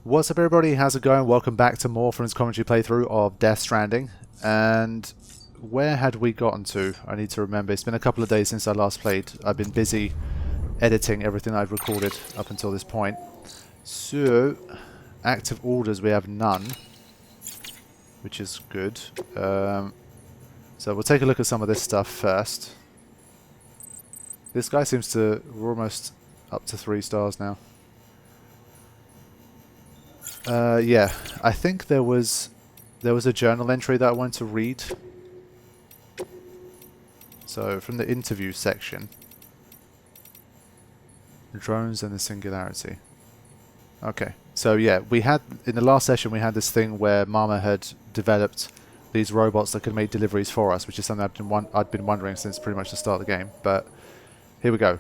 What's up everybody, how's it going? Welcome back to more from his commentary playthrough of Death Stranding. And where had we gotten to? I need to remember. It's been a couple of days since I last played. I've been busy editing everything I've recorded up until this point. So, active orders we have none, which is good. So we'll take a look at some of this stuff first. This guy seems to... we're almost up to 3 stars now. Yeah, I think there was a journal entry that I wanted to read. So, from the interview section. Drones and the Singularity. Okay, so yeah, we had, in the last session we had this thing where Mama had developed these robots that could make deliveries for us, which is something I'd been wondering since pretty much the start of the game, but here we go.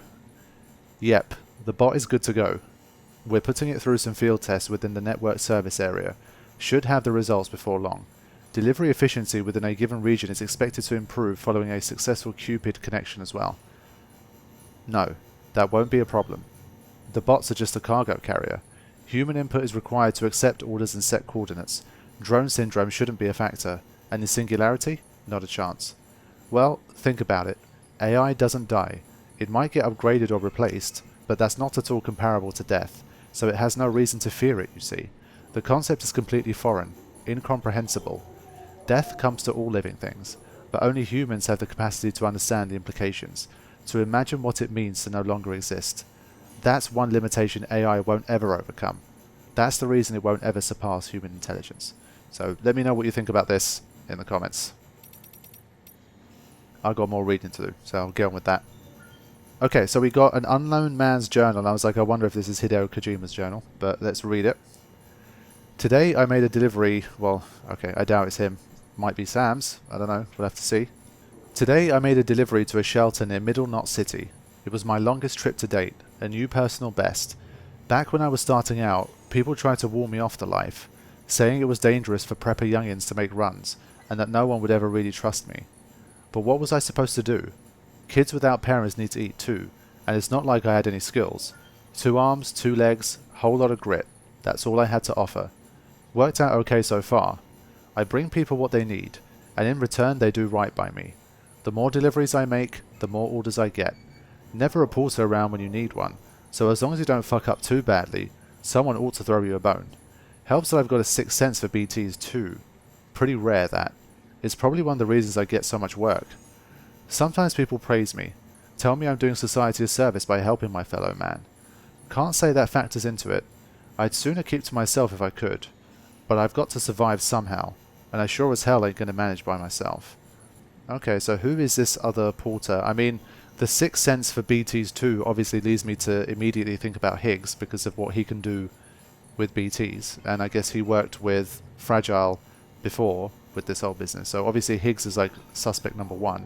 Yep, the bot is good to go. We're putting it through some field tests within the network service area. Should have the results before long. Delivery efficiency within a given region is expected to improve following a successful Cupid connection as well. No, that won't be a problem. The bots are just a cargo carrier. Human input is required to accept orders and set coordinates. Drone syndrome shouldn't be a factor. And the Singularity? Not a chance. Well, think about it. AI doesn't die. It might get upgraded or replaced, but that's not at all comparable to death. So it has no reason to fear it, you see. The concept is completely foreign, incomprehensible. Death comes to all living things, but only humans have the capacity to understand the implications, to imagine what it means to no longer exist. That's one limitation AI won't ever overcome. That's the reason it won't ever surpass human intelligence. So let me know what you think about this in the comments. I've got more reading to do, so I'll get on with that. Okay, so we got an unknown man's journal. I was like, I wonder if this is Hideo Kojima's journal, but let's read it. Today I made a delivery, well, okay, I doubt it's him. Might be Sam's, I don't know, we'll have to see. Today I made a delivery to a shelter near Middle Knot City. It was my longest trip to date, a new personal best. Back when I was starting out, people tried to wall me off the life, saying it was dangerous for prepper youngins to make runs, and that no one would ever really trust me. But what was I supposed to do? Kids without parents need to eat too, and it's not like I had any skills. 2 arms, 2 legs, whole lot of grit. That's all I had to offer. Worked out okay so far. I bring people what they need, and in return they do right by me. The more deliveries I make, the more orders I get. Never a porter around when you need one, so as long as you don't fuck up too badly, someone ought to throw you a bone. Helps that I've got a 6th sense for BTs too. Pretty rare that. It's probably one of the reasons I get so much work. Sometimes people praise me, tell me I'm doing society a service by helping my fellow man. Can't say that factors into it. I'd sooner keep to myself if I could, but I've got to survive somehow, and I sure as hell ain't going to manage by myself. Okay, so who is this other porter? I mean, the 6th sense for BTs too obviously leads me to immediately think about Higgs because of what he can do with BTs, and I guess he worked with Fragile before with this whole business, so obviously Higgs is like suspect number 1.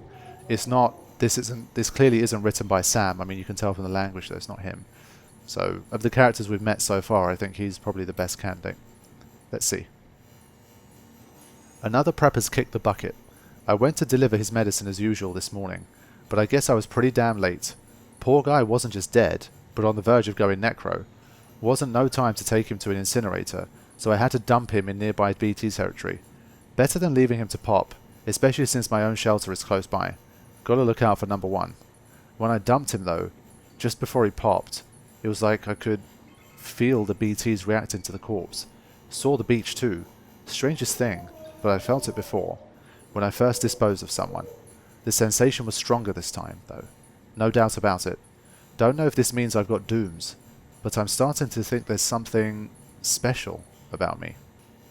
It's not, this clearly isn't written by Sam. I mean, you can tell from the language that it's not him. So, of the characters we've met so far, I think he's probably the best candidate. Let's see. Another prepper's kicked the bucket. I went to deliver his medicine as usual this morning, but I guess I was pretty damn late. Poor guy wasn't just dead, but on the verge of going necro. Wasn't no time to take him to an incinerator, so I had to dump him in nearby BT territory. Better than leaving him to pop, especially since my own shelter is close by. Gotta look out for number 1. When I dumped him though, just before he popped, it was like I could feel the BTs reacting to the corpse. Saw the beach too. Strangest thing, but I felt it before, when I first disposed of someone. The sensation was stronger this time though. No doubt about it. Don't know if this means I've got dooms, but I'm starting to think there's something special about me.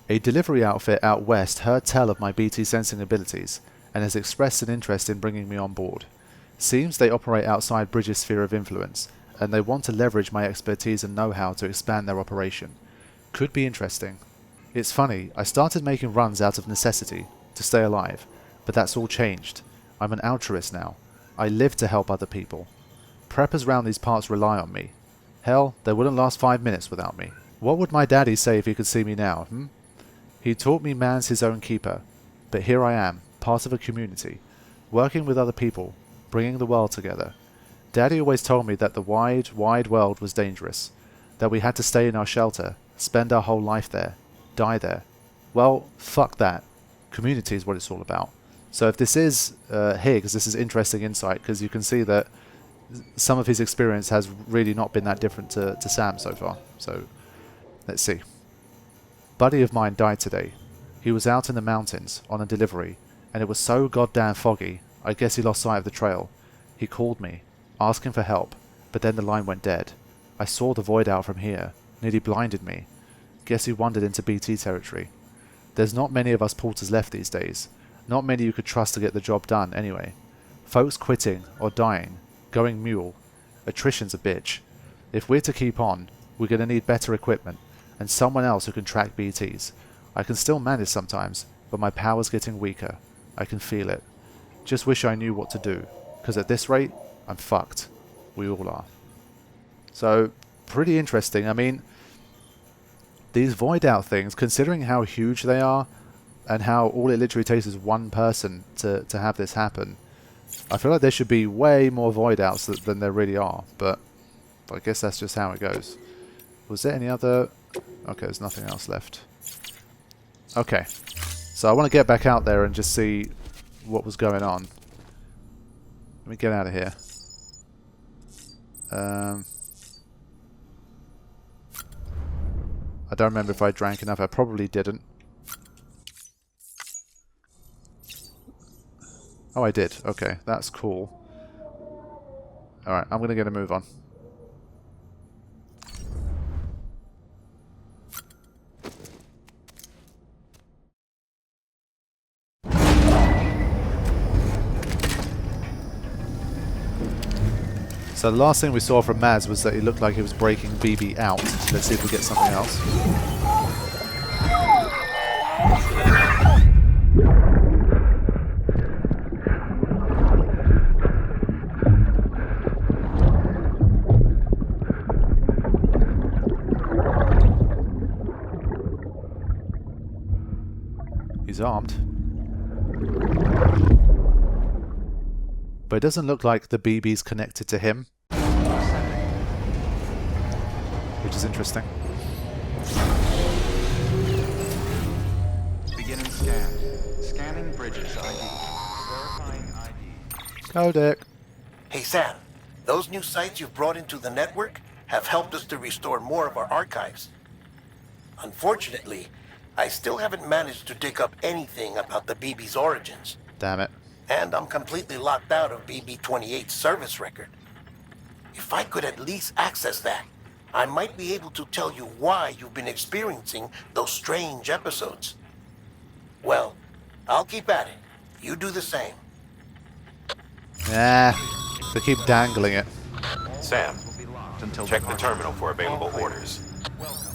A delivery outfit out west heard tell of my BT sensing abilities, and has expressed an interest in bringing me on board. Seems they operate outside Bridges' sphere of influence, and they want to leverage my expertise and know-how to expand their operation. Could be interesting. It's funny, I started making runs out of necessity, to stay alive, but that's all changed. I'm an altruist now. I live to help other people. Preppers round these parts rely on me. Hell, they wouldn't last 5 minutes without me. What would my daddy say if he could see me now, He taught me man's his own keeper, but here I am, part of a community, working with other people, bringing the world together. Daddy always told me that the wide, wide world was dangerous, that we had to stay in our shelter, Spend our whole life there. Die there. Well, fuck that. Community is what it's all about. So if this is here, because this is interesting insight, because you can see that some of his experience has really not been that different to Sam so far. So, let's see. Buddy of mine died today. He was out in the mountains on a delivery, and it was so goddamn foggy, I guess he lost sight of the trail. He called me, asking for help, but then the line went dead. I saw the void out from here, nearly blinded me. Guess he wandered into BT territory. There's not many of us porters left these days. Not many you could trust to get the job done, anyway. Folks quitting or dying, going mule. Attrition's a bitch. If we're to keep on, we're going to need better equipment, and someone else who can track BTs. I can still manage sometimes, but my power's getting weaker. I can feel it. Just wish I knew what to do, because at this rate, I'm fucked. We all are. So, pretty interesting. I mean, these void out things, considering how huge they are, and how all it literally takes is one person to have this happen, I feel like there should be way more void outs than there really are, but I guess that's just how it goes. Was there any other... Okay, there's nothing else left. Okay, so I want to get back out there and just see what was going on. Let me get out of here. I don't remember if I drank enough. I probably didn't. Oh, I did. Okay, that's cool. Alright, I'm going to get a move on. So the last thing we saw from Maz was that he looked like he was breaking BB out. Let's see if we get something else. He's armed. But it doesn't look like the BB's connected to him. Which is interesting. Beginning scan. Scanning bridges ID. Verifying ID. Go, Dick. Hey, Sam. Those new sites you've brought into the network have helped us to restore more of our archives. Unfortunately, I still haven't managed to dig up anything about the BB's origins. Damn it. And I'm completely locked out of BB-28's service record. If I could at least access that, I might be able to tell you why you've been experiencing those strange episodes. Well, I'll keep at it. You do the same. Nah, they keep dangling it. Sam, check the terminal for available orders.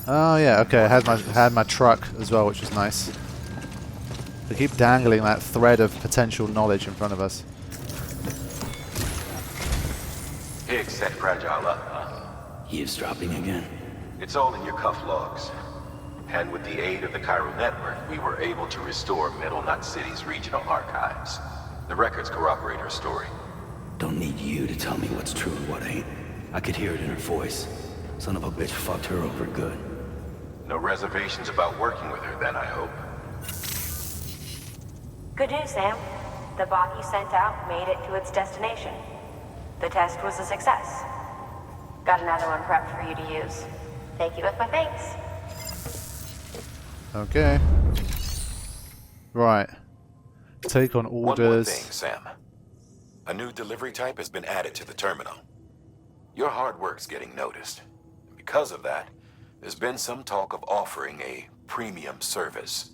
Oh yeah, okay, I had my truck as well, which was nice. They keep dangling that thread of potential knowledge in front of us. Higgs set Fragile up. Eavesdropping again. It's all in your cuff logs. And with the aid of the Chiral network, we were able to restore Middle Knot City's regional archives. The records corroborate her story. Don't need you to tell me what's true and what ain't. I could hear it in her voice. Son of a bitch fucked her over good. No reservations about working with her then, I hope. Good news, Sam. The bot you sent out made it to its destination. The test was a success. Got another one prepped for you to use. Thank you with my thanks. Okay. Right. Take on orders. One more thing, Sam. A new delivery type has been added to the terminal. Your hard work's getting noticed. Because of that, there's been some talk of offering a premium service.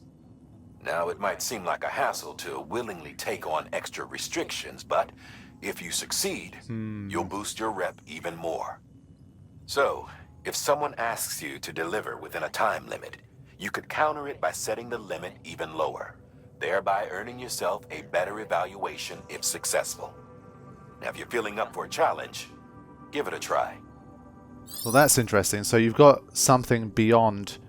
Now, it might seem like a hassle to willingly take on extra restrictions, but if you succeed, you'll boost your rep even more. So, if someone asks you to deliver within a time limit, you could counter it by setting the limit even lower, thereby earning yourself a better evaluation if successful. Now, if you're feeling up for a challenge, give it a try. Well, that's interesting. So you've got something beyond,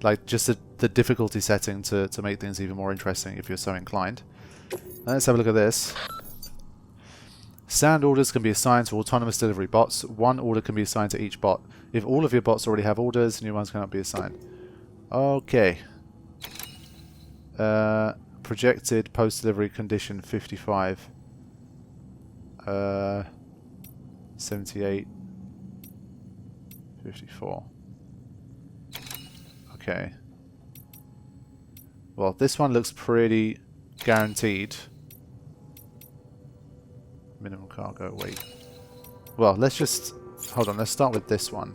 like, just the difficulty setting to make things even more interesting if you're so inclined. Let's have a look at this. Stand orders can be assigned to autonomous delivery bots. One order can be assigned to each bot. If all of your bots already have orders, new ones cannot be assigned. Okay. Projected post-delivery condition 55. 78. 54. Okay. Well, this one looks pretty guaranteed. Minimum cargo weight. Well, let's just... Hold on, let's start with this one.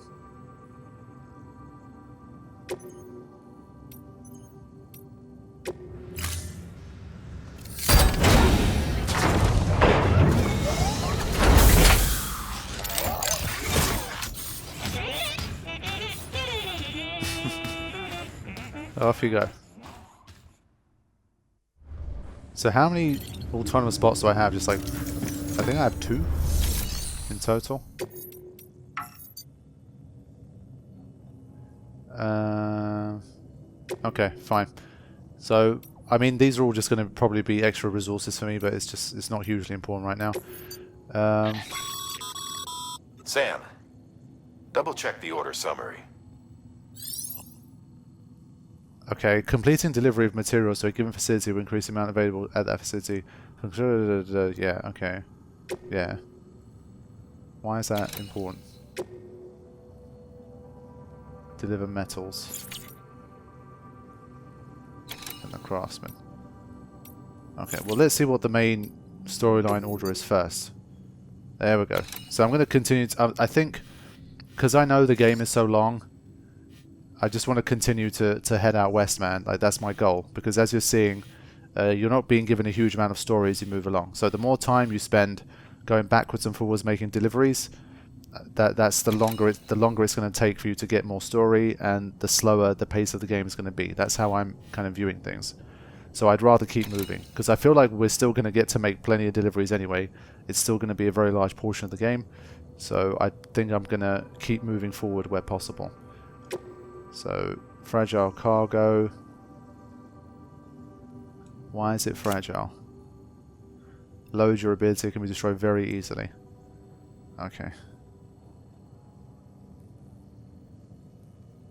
Off you go. So how many autonomous bots do I have? Just like... I think I have 2 in total. Okay, fine. So, I mean, these are all just going to probably be extra resources for me, but it's not hugely important right now. Sam, double check the order summary. Okay, completing delivery of materials to a given facility will increase the amount available at that facility. Yeah, okay. Yeah. Why is that important? Deliver metals. And the craftsman. Okay, well let's see what the main storyline order is first. There we go. So I'm going to continue to... I think, because I know the game is so long, I just want to continue to head out west, man. Like, that's my goal. Because as you're seeing, you're not being given a huge amount of story as you move along. So the more time you spend going backwards and forwards making deliveries, that's the longer it's going to take for you to get more story, and the slower the pace of the game is going to be. That's how I'm kind of viewing things. So I'd rather keep moving, because I feel like we're still going to get to make plenty of deliveries anyway. It's still going to be a very large portion of the game. So I think I'm going to keep moving forward where possible. So, fragile cargo. Why is it fragile? Low durability, can be destroyed very easily. Okay.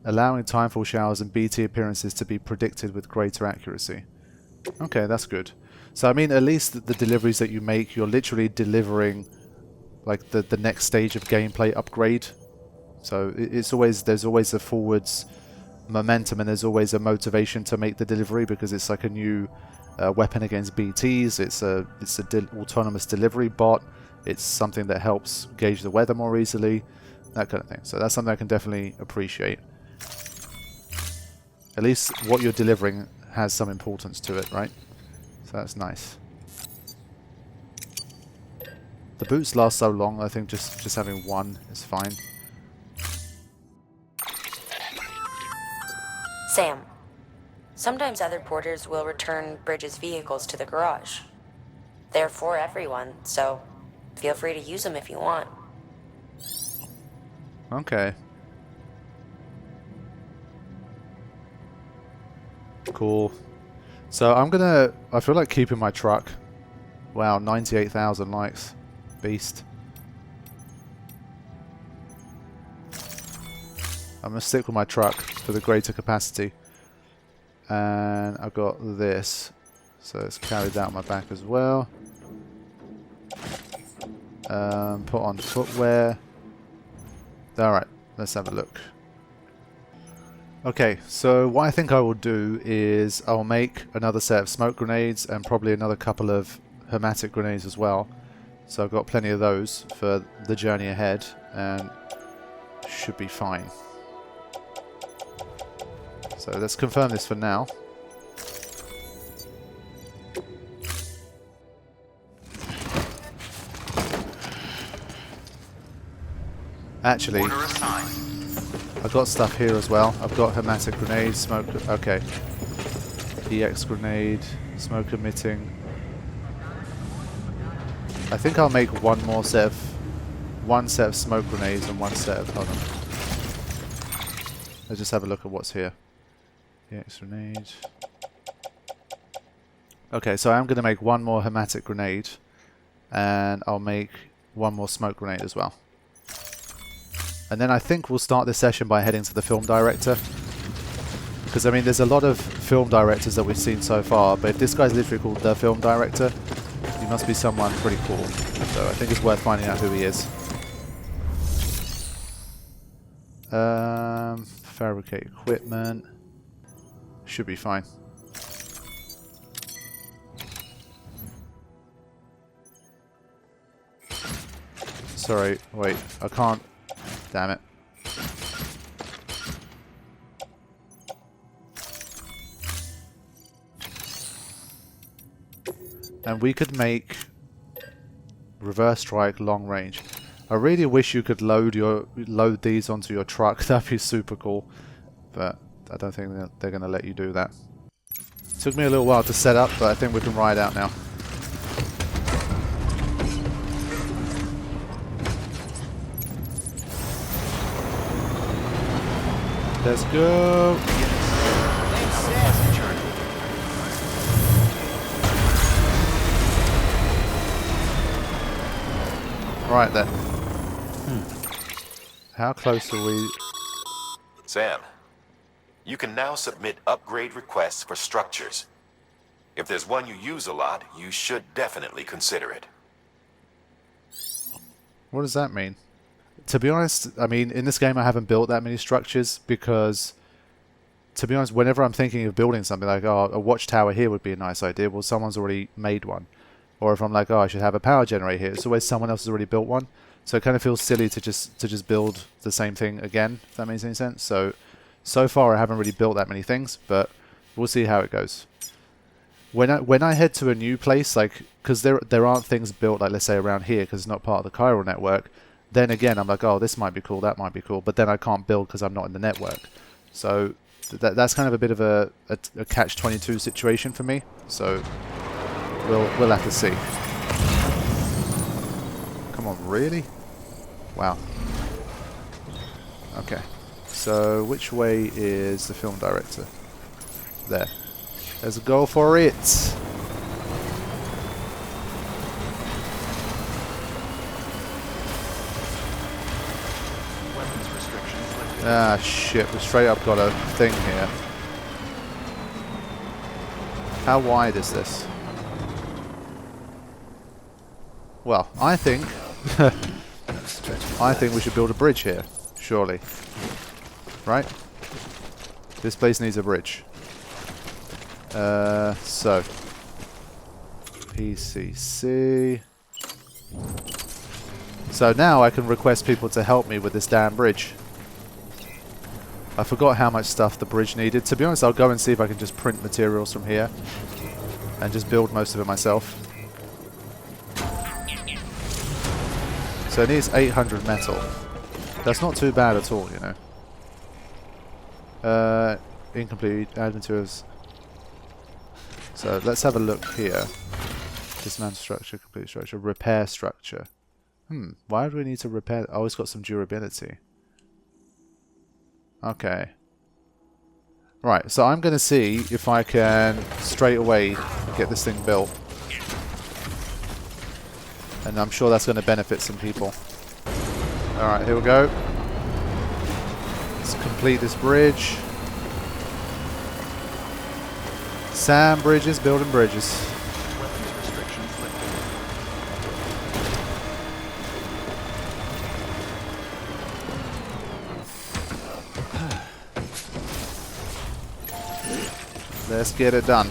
Allowing timefall showers and BT appearances to be predicted with greater accuracy. Okay, that's good. So, I mean, at least the deliveries that you make, you're literally delivering like the next stage of gameplay upgrade. So, there's always a forwards momentum, and there's always a motivation to make the delivery, because it's like a new weapon against BTs. It's a autonomous delivery bot. It's something that helps gauge the weather more easily, that kind of thing. So that's something I can definitely appreciate. At least what you're delivering has some importance to it, right? So that's nice. The boots last so long, I think just having one is fine. Sam, sometimes other porters will return Bridges' vehicles to the garage. They're for everyone, so feel free to use them if you want. Okay. Cool. So I feel like keeping my truck. Wow, 98,000 likes. Beast. I'm going to stick with my truck for the greater capacity. And I've got this. So let's carry that on my back as well. Put on footwear. Alright, let's have a look. Okay, so what I think I will do is I'll make another set of smoke grenades and probably another couple of hermetic grenades as well. So I've got plenty of those for the journey ahead, and should be fine. So let's confirm this for now. Actually, I've got stuff here as well. I've got hermetic grenades, smoke... Okay. EX grenade, smoke emitting. I think I'll make one set of smoke grenades and one set of... Hold on. Let's just have a look at what's here. EX grenade. Okay, so I'm going to make one more hermetic grenade. And I'll make one more smoke grenade as well. And then I think we'll start this session by heading to the film director. Because, I mean, there's a lot of film directors that we've seen so far, but if this guy's literally called the film director, he must be someone pretty cool. So I think it's worth finding out who he is. Fabricate equipment. Should be fine. Sorry, wait, I can't. Damn it. And we could make reverse strike long range. I really wish you could load these onto your truck. That'd be super cool. But I don't think they're going to let you do that. Took me a little while to set up, but I think we can ride out now. Let's go. Right then. How close are we? Sam, you can now submit upgrade requests for structures. If there's one you use a lot, you should definitely consider it. What does that mean? To be honest, I mean, in this game I haven't built that many structures because, to be honest, whenever I'm thinking of building something like, oh, a watchtower here would be a nice idea, well, someone's already made one. Or if I'm like, oh, I should have a power generator here, it's always someone else has already built one. So it kind of feels silly to just build the same thing again, if that makes any sense. So far I haven't really built that many things, but we'll see how it goes. When I head to a new place, like, because there aren't things built, like, let's say around here, because it's not part of the chiral network, then again I'm like, oh, this might be cool, that might be cool, but then I can't build because I'm not in the network. So that's kind of a bit of a catch-22 situation for me. So we'll have to see. Come on, really? Wow. Okay. So which way is the film director? There. Let's go for it. Ah, shit. We straight up got a thing here. How wide is this? Well, I think we should build a bridge here, surely. Right? This place needs a bridge. So PCC. So now I can request people to help me with this damn bridge. I forgot how much stuff the bridge needed. To be honest, I'll go and see if I can just print materials from here and just build most of it myself. So it needs 800 metal. That's not too bad at all, you know. Incomplete, add materials. So let's have a look here. Dismantle structure, complete structure, repair structure. Why do we need to repair? Oh, it's got some durability. Okay. Right, so I'm going to see if I can straight away get this thing built. And I'm sure that's going to benefit some people. Alright, here we go. Let's complete this bridge. Sam Bridges, building bridges. Let's get it done.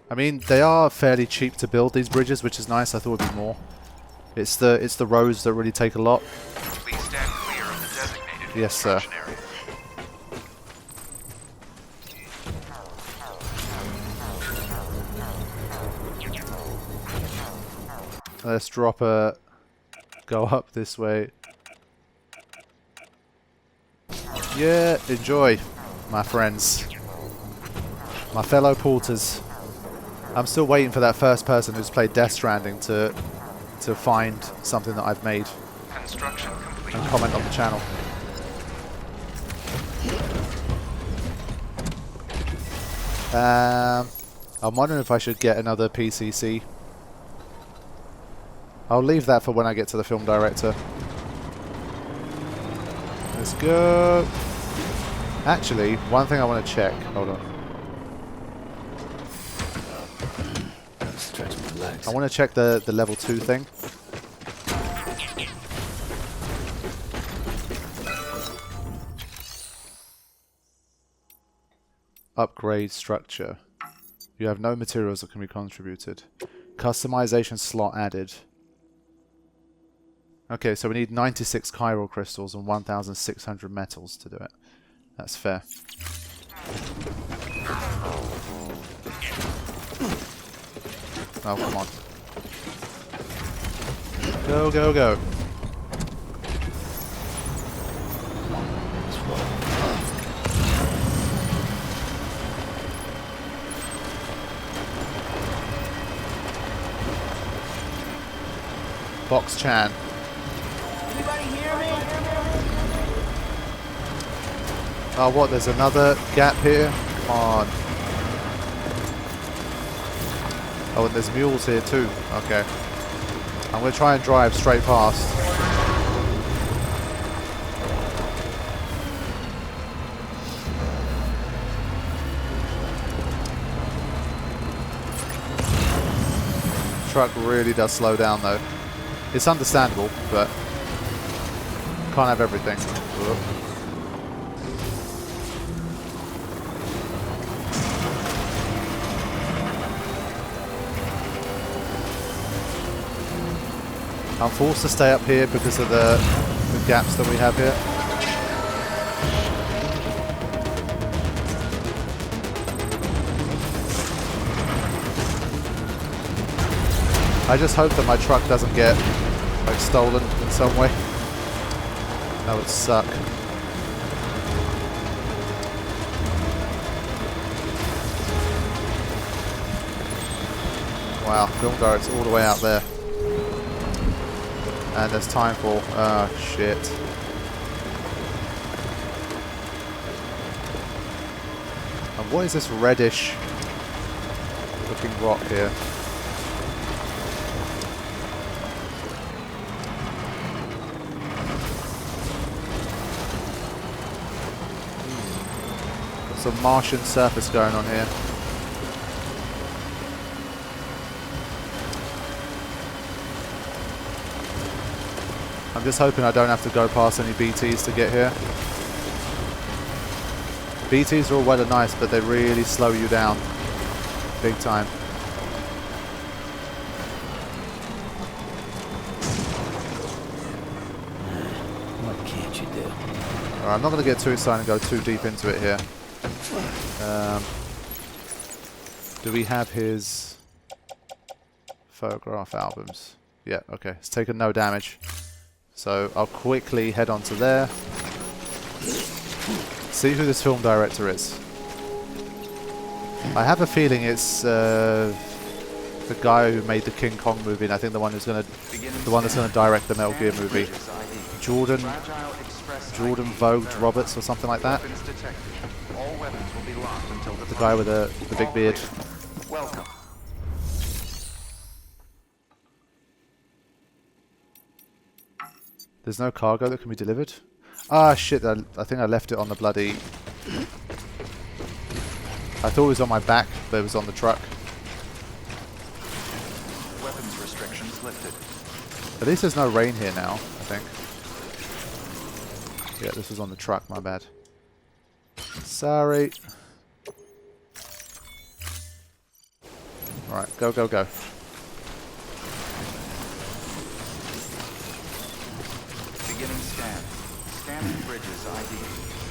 I mean, they are fairly cheap to build, these bridges, which is nice. I thought it would be more. It's the roads that really take a lot. Please stand clear of the designated Yes, sir. area. Let's drop a... Go up this way. Yeah, enjoy, my friends. My fellow porters. I'm still waiting for that first person who's played Death Stranding to find something that I've made Construction complete. and comment on the channel. I'm wondering if I should get another PCC. I'll leave that for when I get to the film director. Let's go. Actually, one thing I want to check. Hold on. Stretch my legs. I want to check the level 2 thing. Upgrade structure. You have no materials that can be contributed. Customization slot added. Okay, so we need 96 chiral crystals and 1,600 metals to do it. That's fair. Oh, come on. Go, go, go. Box Chan. Anybody hear me? Oh, what? There's another gap here? Come on. Oh, and there's mules here too. Okay. I'm going to try and drive straight past. Truck really does slow down though. It's understandable, but can't have everything. Whoop. I'm forced to stay up here because of the gaps that we have here. I just hope that my truck doesn't get like stolen in some way. That would suck. Wow, film guards all the way out there. And there's time for... oh, shit. And what is this reddish looking rock here? Some Martian surface going on here. I'm just hoping I don't have to go past any BTs to get here. BTs are all well and nice, but they really slow you down. Big time. What can't you do? Alright, I'm not going to get too excited and go too deep into it here. Do we have his photograph albums? Yeah, okay. It's taken no damage. So I'll quickly head on to there. See who this film director is. I have a feeling it's the guy who made the King Kong movie, and I think the one that's going to direct the Metal Gear movie. Jordan Vogt Roberts or something like that. The guy with the big beard. Welcome. There's no cargo that can be delivered. Ah, shit, I think I left it on the bloody... I thought it was on my back, but it was on the truck. Weapons restrictions lifted. At least there's no rain here now, I think. Yeah, this was on the truck, my bad. Sorry. Alright, go, go, go. Beginning scan. Scanning bridges ID.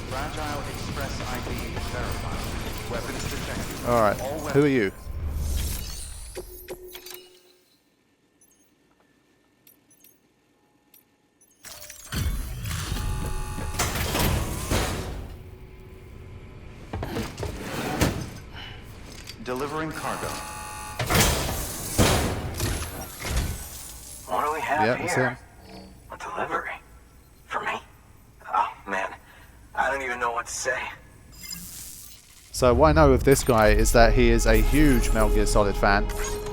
Fragile Express ID verified. Weapons detected. Alright, who are you? Delivering cargo. What do we have Yeah, here? it's him. A delivery? For me? Oh, man. I don't even know what to say. So what I know of this guy is that he is a huge Metal Gear Solid fan,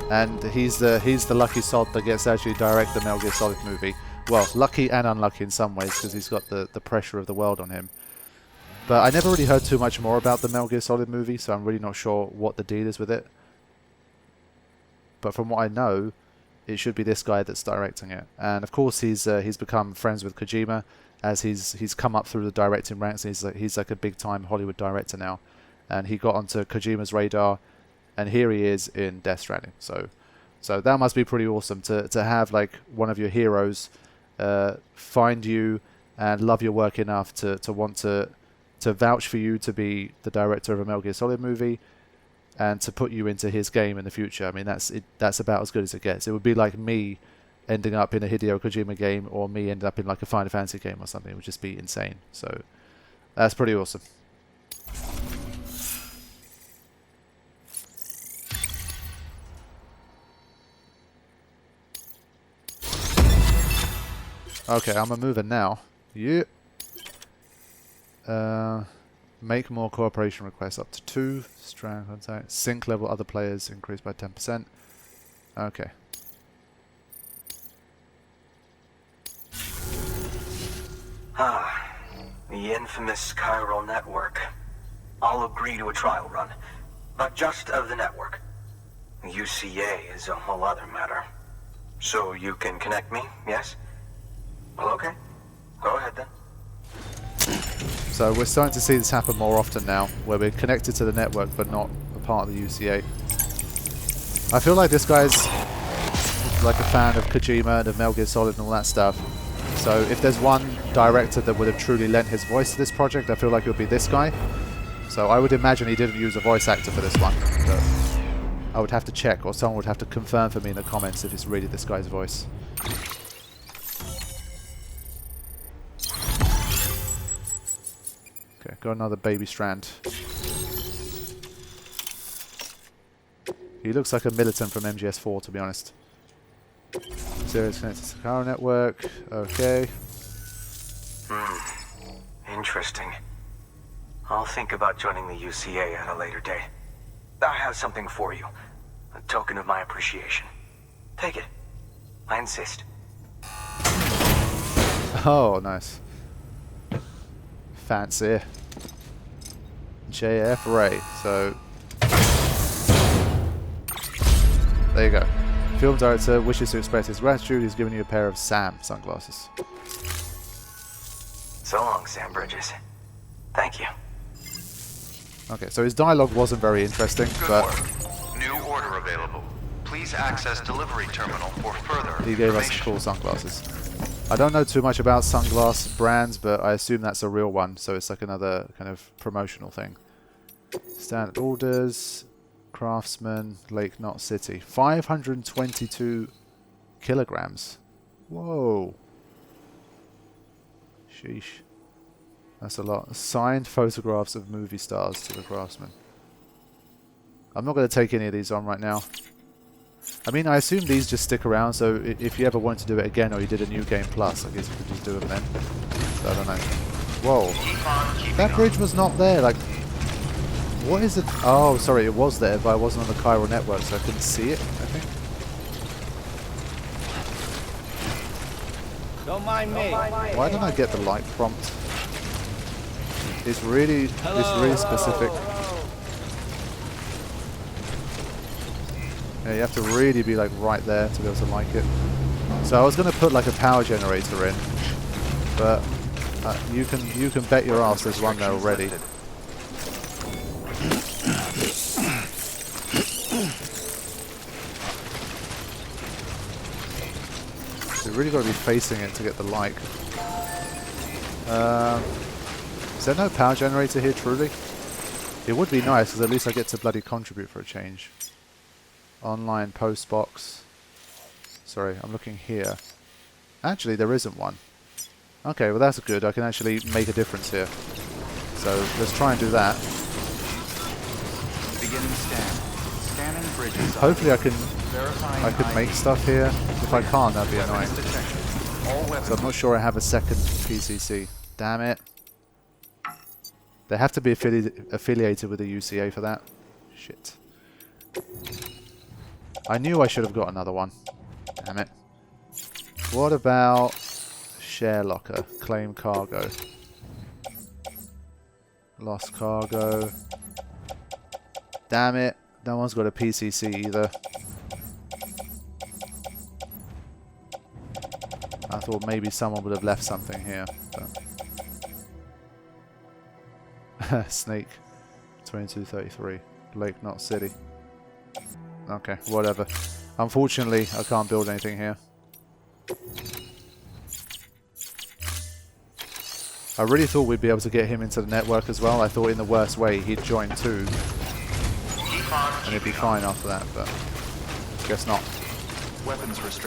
and he's the lucky sod that gets to actually direct the Metal Gear Solid movie. Well, lucky and unlucky in some ways, because he's got the pressure of the world on him. But I never really heard too much more about the Metal Gear Solid movie, so I'm really not sure what the deal is with it. But from what I know, it should be this guy that's directing it. And of course he's become friends with Kojima, as he's come up through the directing ranks, and he's like a big time Hollywood director now. And he got onto Kojima's radar, and here he is in Death Stranding. So that must be pretty awesome to have like one of your heroes find you and love your work enough to want to vouch for you to be the director of a Metal Gear Solid movie, and to put you into his game in the future. I mean, that's about as good as it gets. It would be like me ending up in a Hideo Kojima game, or me ending up in like a Final Fantasy game or something. It would just be insane. So that's pretty awesome. Okay, I'm a mover now. Yeah. Make more cooperation requests up to 2. Strand contact. Sync level other players increased by 10%. Okay. The infamous chiral network. I'll agree to a trial run, but just of the network. UCA is a whole other matter. So you can connect me, yes? Well, okay. Go ahead then. So we're starting to see this happen more often now, where we're connected to the network but not a part of the UCA. I feel like this guy's like a fan of Kojima and of Metal Gear Solid and all that stuff. So if there's one director that would have truly lent his voice to this project, I feel like it would be this guy. So I would imagine he didn't use a voice actor for this one, but I would have to check, or someone would have to confirm for me in the comments if it's really this guy's voice. Okay, got another baby Strand. He looks like a militant from MGS4, to be honest. Series connected to the chiral network. Okay. Interesting. I'll think about joining the UCA at a later date. I have something for you. A token of my appreciation. Take it. I insist. Oh, nice. Fancy. JF Ray. So there you go. Film director wishes to express his gratitude. He's given you a pair of Sam sunglasses. So long, Sam Bridges. Thank you. Okay, so his dialogue wasn't very interesting, Good but work. New order available. Please access delivery terminal for further he gave us some cool sunglasses. I don't know too much about sunglass brands, but I assume that's a real one, so it's like another kind of promotional thing. Standard orders, Craftsman, Lake Knot City. 522 kilograms. Whoa. Sheesh. That's a lot. Signed photographs of movie stars to the Craftsman. I'm not going to take any of these on right now. I mean, I assume these just stick around, so if you ever want to do it again, or you did a new game plus, I guess you could just do them then. So I don't know. Whoa. That bridge was not there, like... What is it? Oh, sorry, it was there, but I wasn't on the chiral network, so I couldn't see it, I think. Don't mind me. Why don't I get the light prompt? It's really specific. Yeah, you have to really be like right there to be able to like it. So I was going to put like a power generator in, but you can bet your ass there's one there already. So you really got to be facing it to get the light. Is there no power generator here, truly? It would be nice, because at least I get to bloody contribute for a change. Online post box. Sorry, I'm looking here. Actually, there isn't one. Okay, well that's good. I can actually make a difference here. So let's try and do that. Beginning scan. Scanning bridges. Hopefully I can make stuff here. If I can't, that'd be annoying. So I'm not sure I have a second PCC. Damn it. They have to be affiliated with the UCA for that. Shit. I knew I should have got another one. Damn it. What about share locker? Claim cargo. Lost cargo. Damn it. No one's got a PCC either. I thought maybe someone would have left something here. But Snake. 2233. Lake Knot City. Okay, whatever. Unfortunately, I can't build anything here. I really thought we'd be able to get him into the network as well. I thought in the worst way he'd join too. And it'd be fine after that, but guess not. Weapons restricted.